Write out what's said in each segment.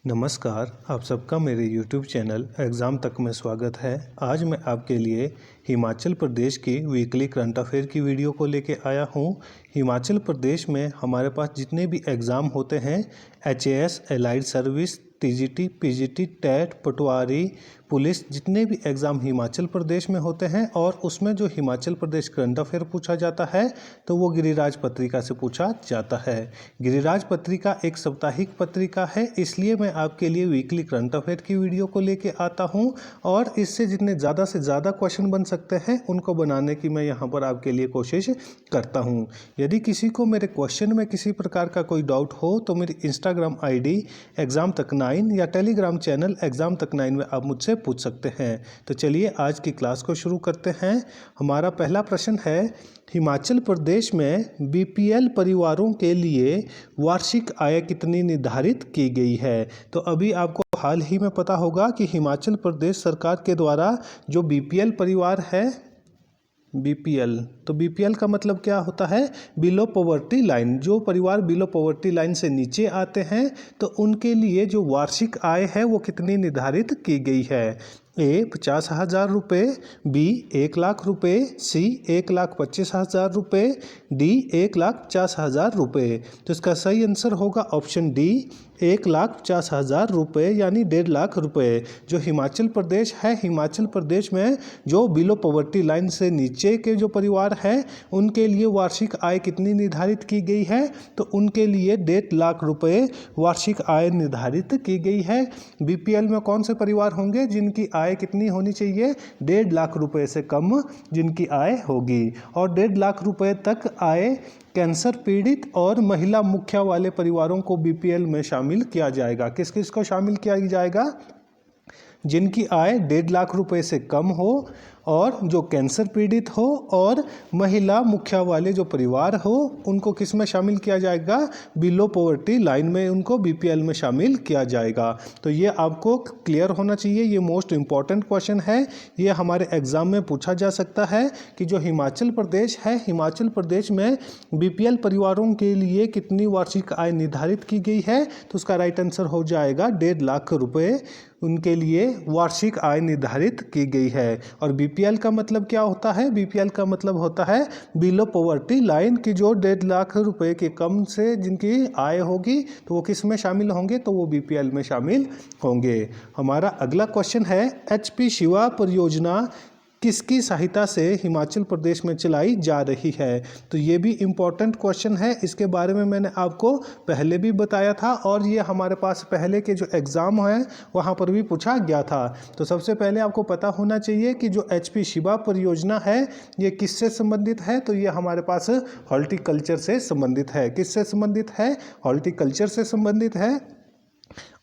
नमस्कार, आप सबका मेरे YouTube चैनल एग्ज़ाम तक में स्वागत है। आज मैं आपके लिए हिमाचल प्रदेश की वीकली करंट अफेयर की वीडियो को लेके आया हूँ। हिमाचल प्रदेश में हमारे पास जितने भी एग्ज़ाम होते हैं HAS, allied service, TGT, PGT, TET, patwari, police, जितने भी एग्ज़ाम हिमाचल प्रदेश में होते हैं और उसमें जो हिमाचल प्रदेश करंट अफेयर पूछा जाता है तो वो गिरिराज पत्रिका से पूछा जाता है। गिरिराज पत्रिका एक साप्ताहिक पत्रिका है, इसलिए मैं आपके लिए वीकली करंट अफेयर की वीडियो को लेके आता हूं और इससे जितने ज़्यादा से ज़्यादा क्वेश्चन बन सकते हैं उनको बनाने की मैं यहाँ पर आपके लिए कोशिश करता हूँ। यदि किसी को मेरे क्वेश्चन में किसी प्रकार का कोई डाउट हो तो मेरी इंस्टाग्राम ID एग्ज़ाम तक 9 या टेलीग्राम चैनल एग्ज़ाम तक 9 में आप मुझसे पूछ सकते हैं। तो चलिए आज की क्लास को शुरू करते हैं। हमारा पहला प्रश्न है, हिमाचल प्रदेश में BPL परिवारों के लिए वार्षिक आय कितनी निर्धारित की गई है। तो अभी आपको हाल ही में पता होगा कि हिमाचल प्रदेश सरकार के द्वारा जो BPL परिवार है, BPL, तो BPL का मतलब क्या होता है? Below poverty line. जो परिवार बिलो पॉवर्टी लाइन से नीचे आते हैं तो उनके लिए जो वार्षिक आय है वो कितनी निर्धारित की गई है। A 50,000 रुपये, B 1,00,000 रुपये, C 1,25,000 रुपये, D 1,50,000 रुपये। तो इसका सही आंसर होगा ऑप्शन D 1,50,000 रुपये यानी 1.5 लाख रुपये। जो हिमाचल प्रदेश है, हिमाचल प्रदेश में जो बिलो पॉवर्टी लाइन से नीचे के जो परिवार हैं उनके लिए वार्षिक आय कितनी निर्धारित की गई है, तो उनके लिए 1.5 लाख रुपये वार्षिक आय निर्धारित की गई है। BPL में कौन से परिवार होंगे जिनकी आय कितनी होनी चाहिए? 1.5 लाख रुपए से कम जिनकी आय होगी। और 1.5 लाख रुपए तक आय कैंसर पीड़ित और महिला मुखिया वाले परिवारों को BPL में शामिल किया जाएगा। किस किस को शामिल किया जाएगा? जिनकी आय 1.5 लाख रुपए से कम हो और जो कैंसर पीड़ित हो और महिला मुखिया वाले जो परिवार हो उनको किस में शामिल किया जाएगा? बिलो पॉवर्टी लाइन में उनको BPL में शामिल किया जाएगा। तो ये आपको क्लियर होना चाहिए, ये मोस्ट इम्पॉर्टेंट क्वेश्चन है। ये हमारे एग्जाम में पूछा जा सकता है कि जो हिमाचल प्रदेश है, हिमाचल प्रदेश में BPL परिवारों के लिए कितनी वार्षिक आय निर्धारित की गई है, तो उसका राइट आंसर हो जाएगा 1.5 लाख रुपये उनके लिए वार्षिक आय निर्धारित की गई है। और BPL का मतलब क्या होता है? BPL का मतलब होता है बिलो पॉवर्टी लाइन की जो 1.5 लाख रुपए के कम से जिनकी आय होगी तो वो किस में शामिल होंगे? तो वो BPL में शामिल होंगे। हमारा अगला क्वेश्चन है, HP शिवा परियोजना किसकी सहायता से हिमाचल प्रदेश में चलाई जा रही है? तो ये भी इम्पॉर्टेंट क्वेश्चन है, इसके बारे में मैंने आपको पहले भी बताया था और ये हमारे पास पहले के जो एग्ज़ाम हैं वहाँ पर भी पूछा गया था। तो सबसे पहले आपको पता होना चाहिए कि जो HP शिवा परियोजना है ये किससे संबंधित है, तो ये हमारे पास हॉर्टिकल्चर से संबंधित है। किससे संबंधित है? हॉर्टिकल्चर से संबंधित है।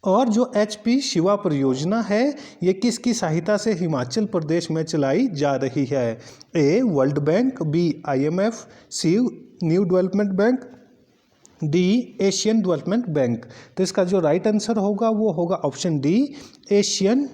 और जो HP शिवा परियोजना है ये किसकी सहायता से हिमाचल प्रदेश में चलाई जा रही है? A world bank, B IMF, C new development bank, D Asian development bank. तो इसका जो राइट आंसर होगा वो होगा option D Asian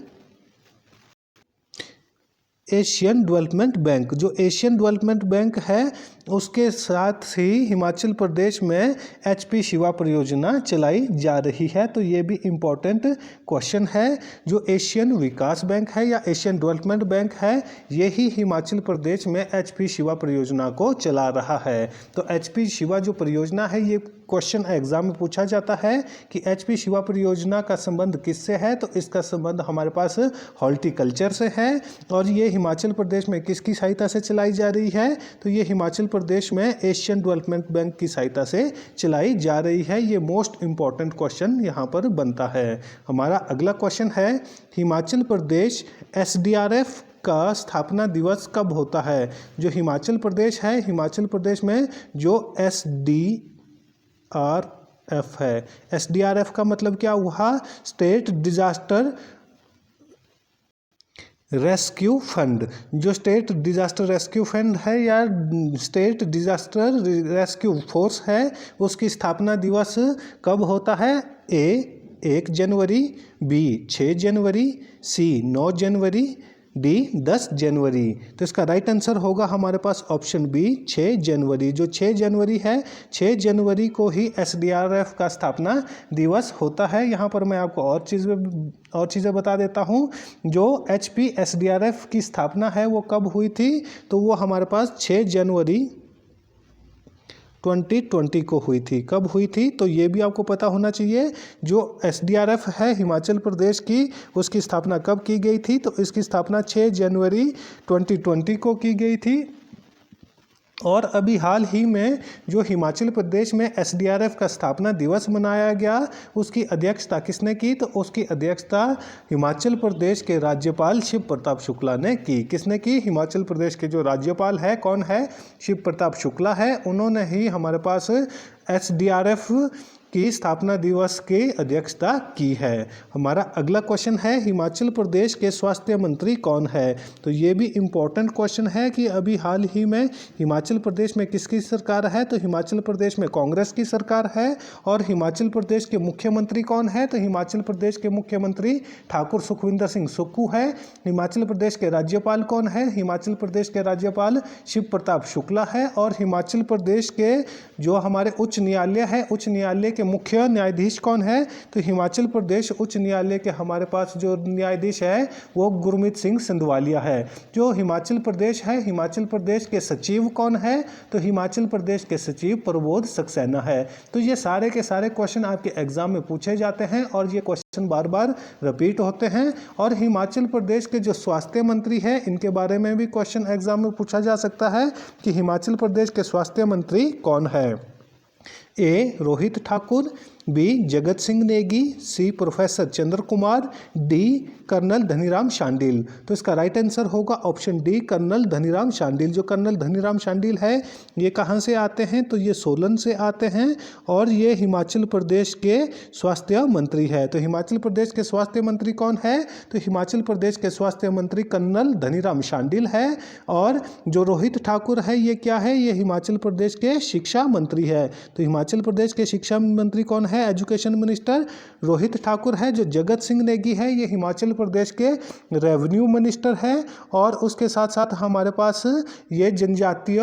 development bank. जो एशियन डेवलपमेंट बैंक है उसके साथ ही हिमाचल प्रदेश में HP शिवा परियोजना चलाई जा रही है। तो ये भी इम्पॉर्टेंट क्वेश्चन है। जो एशियन विकास बैंक है या एशियन डेवलपमेंट बैंक है यही हिमाचल प्रदेश में HP शिवा परियोजना को चला रहा है। तो HP शिवा जो परियोजना है ये क्वेश्चन एग्जाम में पूछा जाता है कि HP शिवा परियोजना का संबंध किससे है, तो इसका संबंध हमारे पास हॉर्टिकल्चर से है। और ये हिमाचल प्रदेश में किसकी सहायता से चलाई जा रही है, तो ये हिमाचल प्रदेश में एशियन डेवलपमेंट बैंक की सहायता से चलाई जा रही है। ये मोस्ट इम्पॉर्टेंट क्वेश्चन यहाँ पर बनता है। हमारा अगला क्वेश्चन है, हिमाचल प्रदेश SDRF का स्थापना दिवस कब होता है? जो हिमाचल प्रदेश है, हिमाचल प्रदेश में जो SDRF है, SDRF का मतलब क्या हुआ? State disaster rescue fund. जो स्टेट डिजास्टर रेस्क्यू फंड है या स्टेट डिजास्टर रेस्क्यू फोर्स है उसकी स्थापना दिवस कब होता है? A 1 January, B 6 January, C 9 January, D 10 जनवरी। तो इसका राइट आंसर होगा हमारे पास ऑप्शन बी 6 जनवरी। जो 6 जनवरी है, 6 जनवरी को ही एसडीआरएफ का स्थापना दिवस होता है। यहाँ पर मैं आपको और चीज़ें बता देता हूँ। जो एचपी एसडीआरएफ की स्थापना है वो कब हुई थी, तो वो हमारे पास 6 जनवरी 2020 को हुई थी। कब हुई थी तो ये भी आपको पता होना चाहिए। जो एसडीआरएफ है हिमाचल प्रदेश की, उसकी स्थापना कब की गई थी, तो इसकी स्थापना 6 जनवरी 2020 को की गई थी। और अभी हाल ही में जो हिमाचल प्रदेश में एसडीआरएफ का स्थापना दिवस मनाया गया, उसकी अध्यक्षता किसने की, तो उसकी अध्यक्षता हिमाचल प्रदेश के राज्यपाल शिव प्रताप शुक्ला ने की। किसने की? हिमाचल प्रदेश के जो राज्यपाल है, कौन है? शिव प्रताप शुक्ला है। उन्होंने ही हमारे पास एसडीआरएफ की स्थापना दिवस की अध्यक्षता की है। हमारा अगला क्वेश्चन है, हिमाचल प्रदेश के स्वास्थ्य मंत्री कौन है? तो ये भी इम्पोर्टेंट क्वेश्चन है कि अभी हाल ही में हिमाचल प्रदेश में किसकी सरकार है, तो हिमाचल प्रदेश में कांग्रेस की सरकार है। और हिमाचल प्रदेश के मुख्यमंत्री कौन है, तो हिमाचल प्रदेश के मुख्यमंत्री ठाकुर सुखविंदर सिंह सुक्खू है। हिमाचल प्रदेश के राज्यपाल कौन है? हिमाचल प्रदेश के राज्यपाल शिव प्रताप शुक्ला है। और हिमाचल प्रदेश के जो हमारे उच्च न्यायालय है, उच्च न्यायालय के मुख्य न्यायाधीश कौन है, तो हिमाचल प्रदेश उच्च न्यायालय के हमारे पास जो न्यायाधीश है वो गुरमीत सिंह सिंधवालिया है। जो हिमाचल प्रदेश है, हिमाचल प्रदेश के सचिव कौन है, तो हिमाचल प्रदेश के सचिव प्रबोध सक्सेना है। तो ये सारे के सारे क्वेश्चन आपके एग्जाम में पूछे जाते हैं और ये क्वेश्चन बार बार रिपीट होते हैं। और हिमाचल प्रदेश के जो स्वास्थ्य मंत्री है, इनके बारे में भी क्वेश्चन एग्जाम में पूछा जा सकता है कि हिमाचल प्रदेश के स्वास्थ्य मंत्री कौन है। ए Rohit Thakur, B Jagat Singh Negi, C professor Chandra Kumar, D colonel Dhaniram Shandil. तो इसका राइट आंसर होगा option D colonel Dhaniram Shandil. जो कर्नल धनीराम शांडिल है ये कहाँ से आते हैं, तो ये सोलन से आते हैं और ये हिमाचल प्रदेश के स्वास्थ्य मंत्री है। तो हिमाचल प्रदेश के स्वास्थ्य मंत्री कौन है, तो हिमाचल प्रदेश के स्वास्थ्य मंत्री कर्नल धनीराम शांडिल है। और जो रोहित ठाकुर है ये क्या है, ये हिमाचल प्रदेश के शिक्षा मंत्री है। तो हिमाचल प्रदेश के शिक्षा मंत्री कौन है, एजुकेशन मिनिस्टर रोहित ठाकुर है। जो जगत सिंह नेगी है ये हिमाचल प्रदेश के रेवेन्यू मिनिस्टर है। और उसके साथ साथ हमारे पास ये जनजातीय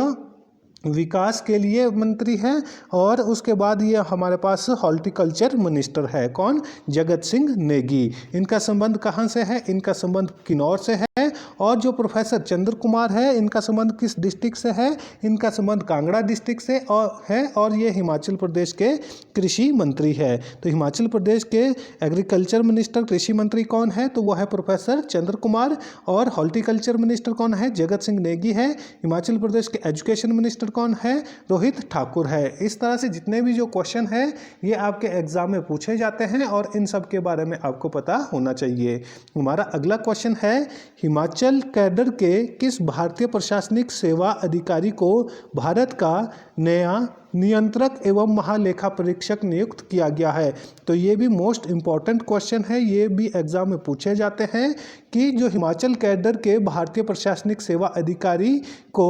विकास के लिए मंत्री है। और उसके बाद ये हमारे पास हॉर्टिकल्चर मिनिस्टर है। कौन? जगत सिंह नेगी। इनका संबंध कहाँ से है, इनका संबंध किन्नौर से है। और जो प्रोफेसर चंद्र कुमार है इनका संबंध किस डिस्ट्रिक्ट से है, इनका संबंध कांगड़ा डिस्ट्रिक्ट से और ये हिमाचल प्रदेश के कृषि मंत्री है। तो हिमाचल प्रदेश के एग्रीकल्चर मिनिस्टर कृषि मंत्री कौन है, तो वो है प्रोफेसर चंद्र कुमार। और हॉर्टिकल्चर मिनिस्टर कौन है, जगत सिंह नेगी है। हिमाचल प्रदेश के एजुकेशन मिनिस्टर कौन है, रोहित ठाकुर है। इस तरह से जितने भी जो क्वेश्चन है ये आपके एग्जाम में पूछे जाते हैं और इन सब के बारे में आपको पता होना चाहिए। हमारा अगला क्वेश्चन है, हिमाचल कैडर के किस भारतीय प्रशासनिक सेवा अधिकारी को भारत का नया नियंत्रक एवं महालेखा परीक्षक नियुक्त किया गया है। तो ये भी मोस्ट इम्पॉर्टेंट क्वेश्चन है, ये भी एग्जाम में पूछे जाते हैं कि जो हिमाचल कैडर के भारतीय प्रशासनिक सेवा अधिकारी को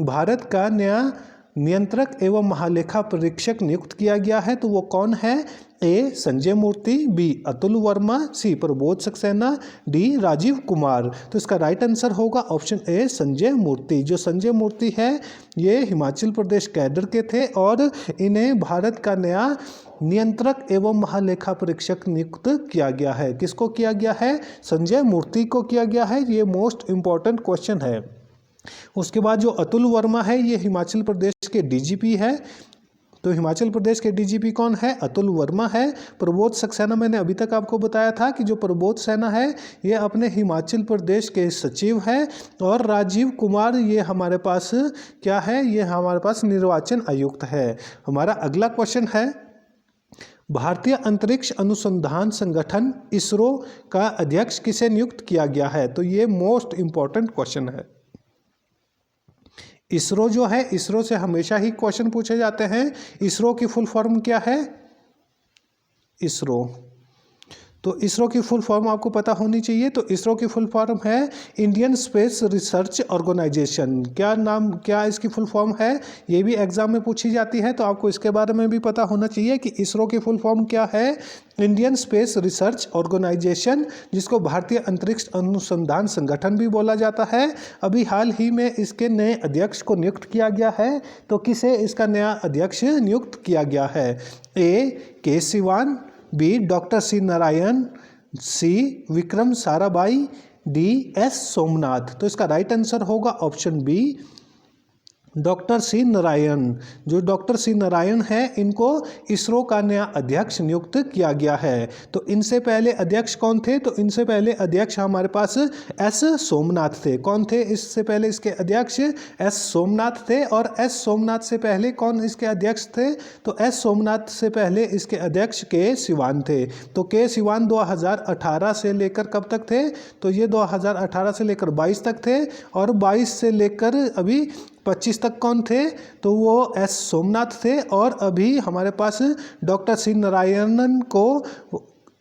भारत का नया नियंत्रक एवं महालेखा परीक्षक नियुक्त किया गया है, तो वो कौन है? ए संजय मूर्ति, बी अतुल वर्मा, सी प्रबोध सक्सेना, डी राजीव कुमार। तो इसका राइट आंसर होगा ऑप्शन ए संजय मूर्ति। जो संजय मूर्ति है ये हिमाचल प्रदेश कैडर के थे और इन्हें भारत का नया नियंत्रक एवं महालेखा परीक्षक नियुक्त किया गया है। किसको किया गया है? संजय मूर्ति को किया गया है। ये मोस्ट इम्पॉर्टेंट क्वेश्चन है। उसके बाद जो अतुल वर्मा है ये हिमाचल प्रदेश के डीजीपी है। तो हिमाचल प्रदेश के डीजीपी कौन है? अतुल वर्मा है। प्रबोध सक्सेना मैंने अभी तक आपको बताया था कि जो प्रबोध सेना है ये अपने हिमाचल प्रदेश के सचिव है। और राजीव कुमार ये हमारे पास क्या है? ये हमारे पास निर्वाचन आयुक्त है। हमारा अगला क्वेश्चन है, भारतीय अंतरिक्ष अनुसंधान संगठन इसरो का अध्यक्ष किसे नियुक्त किया गया है? तो ये मोस्ट इंपॉर्टेंट क्वेश्चन है। इसरो जो है, इसरो से हमेशा ही क्वेश्चन पूछे जाते हैं। इसरो की फुल फॉर्म क्या है? इसरो। तो इसरो की फुल फॉर्म आपको पता होनी चाहिए। तो इसरो की फुल फॉर्म है इंडियन स्पेस रिसर्च ऑर्गेनाइजेशन। क्या इसकी फुल फॉर्म है, ये भी एग्जाम में पूछी जाती है, तो आपको इसके बारे में भी पता होना चाहिए कि इसरो की फुल फॉर्म क्या है। इंडियन स्पेस रिसर्च ऑर्गेनाइजेशन, जिसको भारतीय अंतरिक्ष अनुसंधान संगठन भी बोला जाता है। अभी हाल ही में इसके नए अध्यक्ष को नियुक्त किया गया है। तो किसे इसका नया अध्यक्ष नियुक्त किया गया है? A K Sivan, B doctor C Narayan, C Vikram Sarabhai, D S Somnath. तो इसका राइट आंसर होगा option B, doctor C Narayan. जो डॉक्टर सी नारायण है, इनको इसरो का नया अध्यक्ष नियुक्त किया गया है। तो इनसे पहले अध्यक्ष कौन थे? तो इनसे पहले अध्यक्ष हमारे पास एस सोमनाथ थे। कौन थे इससे पहले इसके अध्यक्ष? एस सोमनाथ थे। और एस सोमनाथ से पहले कौन इसके अध्यक्ष थे? तो एस सोमनाथ से पहले इसके अध्यक्ष के सिवान थे। तो के सिवान 2018 से लेकर कब तक थे? तो ये 2018 से लेकर 22 तक थे। और 22 से लेकर अभी 25 तक कौन थे? तो वो एस सोमनाथ थे। और अभी हमारे पास डॉक्टर सी नारायणन को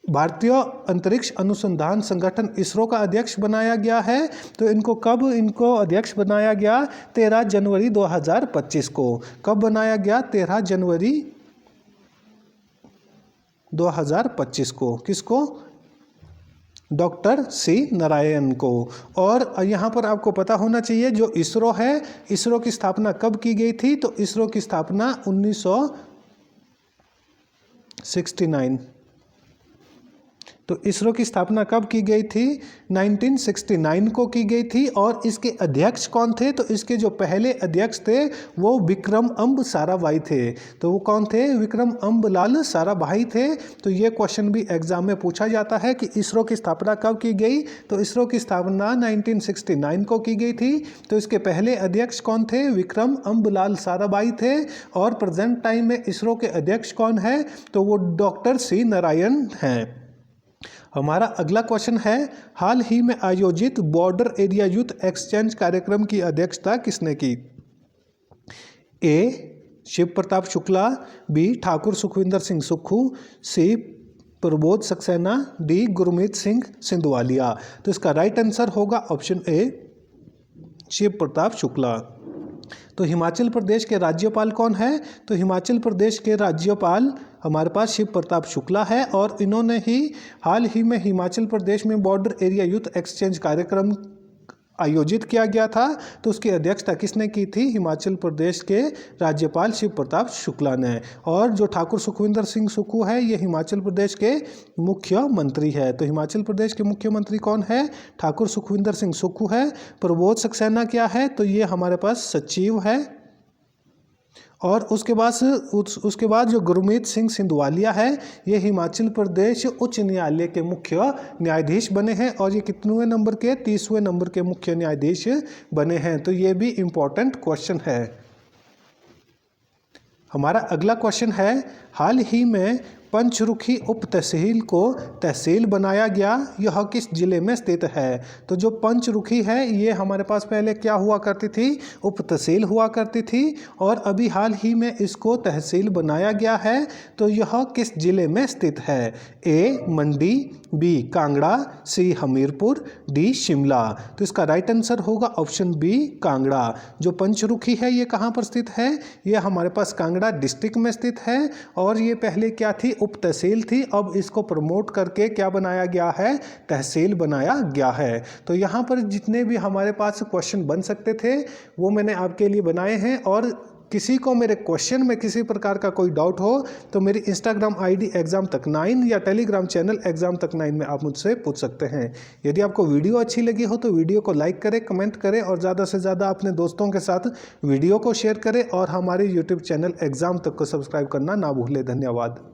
भारतीय अंतरिक्ष अनुसंधान संगठन इसरो का अध्यक्ष बनाया गया है। तो इनको अध्यक्ष बनाया गया? 13 जनवरी 2025 को। कब बनाया गया? 13 जनवरी 2025 को। किसको? डॉक्टर सी नारायण को। और यहाँ पर आपको पता होना चाहिए, जो इसरो है, इसरो की स्थापना कब की गई थी? तो इसरो की स्थापना 1969। तो इसरो की स्थापना कब की गई थी? 1969 को की गई थी। और इसके अध्यक्ष कौन थे? तो इसके जो पहले अध्यक्ष थे वो विक्रम अम्ब साराभाई थे। तो वो कौन थे? विक्रम अम्बलाल साराभाई थे। तो ये क्वेश्चन भी एग्जाम में पूछा जाता है कि इसरो की स्थापना कब की गई? तो इसरो की स्थापना 1969 को की गई थी। तो इसके पहले अध्यक्ष कौन थे? विक्रम अम्बलाल साराभाई थे। और प्रेजेंट टाइम में इसरो के अध्यक्ष कौन है? तो वो डॉक्टर सी नारायण हैं। हमारा अगला क्वेश्चन है, हाल ही में आयोजित बॉर्डर एरिया यूथ एक्सचेंज कार्यक्रम की अध्यक्षता किसने की? ए शिव प्रताप शुक्ला, बी ठाकुर सुखविंदर सिंह सुक्खू, सी प्रबोध सक्सेना, डी गुरमीत सिंह सिंधवालिया। तो इसका राइट आंसर होगा ऑप्शन ए, शिव प्रताप शुक्ला। तो हिमाचल प्रदेश के राज्यपाल कौन है? तो हिमाचल प्रदेश के राज्यपाल हमारे पास शिव प्रताप शुक्ला है। और इन्होंने ही हाल ही में हिमाचल प्रदेश में बॉर्डर एरिया यूथ एक्सचेंज कार्यक्रम आयोजित किया गया था। तो उसकी अध्यक्षता किसने की थी? हिमाचल प्रदेश के राज्यपाल शिव प्रताप शुक्ला ने। और जो ठाकुर सुखविंदर सिंह सुक्खू है, ये हिमाचल प्रदेश के मुख्यमंत्री है। तो हिमाचल प्रदेश के मुख्यमंत्री कौन है? ठाकुर सुखविंदर सिंह सुक्खू है। प्रबोध सक्सेना क्या है? तो ये हमारे पास सचिव है। और उसके बाद जो गुरमीत सिंह सिंधवालिया है, ये हिमाचल प्रदेश उच्च न्यायालय के मुख्य न्यायाधीश बने हैं। और ये कितने नंबर के? 30वें नंबर के मुख्य न्यायाधीश बने हैं। तो ये भी इम्पोर्टेंट क्वेश्चन है। हमारा अगला क्वेश्चन है, हाल ही में पंचरुखी उप तहसील को तहसील बनाया गया, यह किस जिले में स्थित है? तो जो पंचरुखी है, ये हमारे पास पहले क्या हुआ करती थी? उप तहसील हुआ करती थी। और अभी हाल ही में इसको तहसील बनाया गया है। तो यह किस जिले में स्थित है? ए मंडी, बी कांगड़ा, सी हमीरपुर, डी शिमला। तो इसका राइट आंसर होगा ऑप्शन बी, कांगड़ा। जो पंचरुखी है, ये कहाँ पर स्थित है? ये हमारे पास कांगड़ा डिस्ट्रिक्ट में स्थित है। और ये पहले क्या थी? उप तहसील थी। अब इसको प्रमोट करके क्या बनाया गया है? तहसील बनाया गया है। तो यहाँ पर जितने भी हमारे पास क्वेश्चन बन सकते थे, वो मैंने आपके लिए बनाए हैं। और किसी को मेरे क्वेश्चन में किसी प्रकार का कोई डाउट हो तो मेरी इंस्टाग्राम आईडी एग्जाम तक 9 या टेलीग्राम चैनल एग्जाम तक 9 में आप मुझसे पूछ सकते हैं। यदि आपको वीडियो अच्छी लगी हो तो वीडियो को लाइक करें, कमेंट करें और ज़्यादा से ज़्यादा अपने दोस्तों के साथ वीडियो को शेयर करें। और हमारे यूट्यूब चैनल एग्जाम तक को सब्सक्राइब करना ना भूलें। धन्यवाद।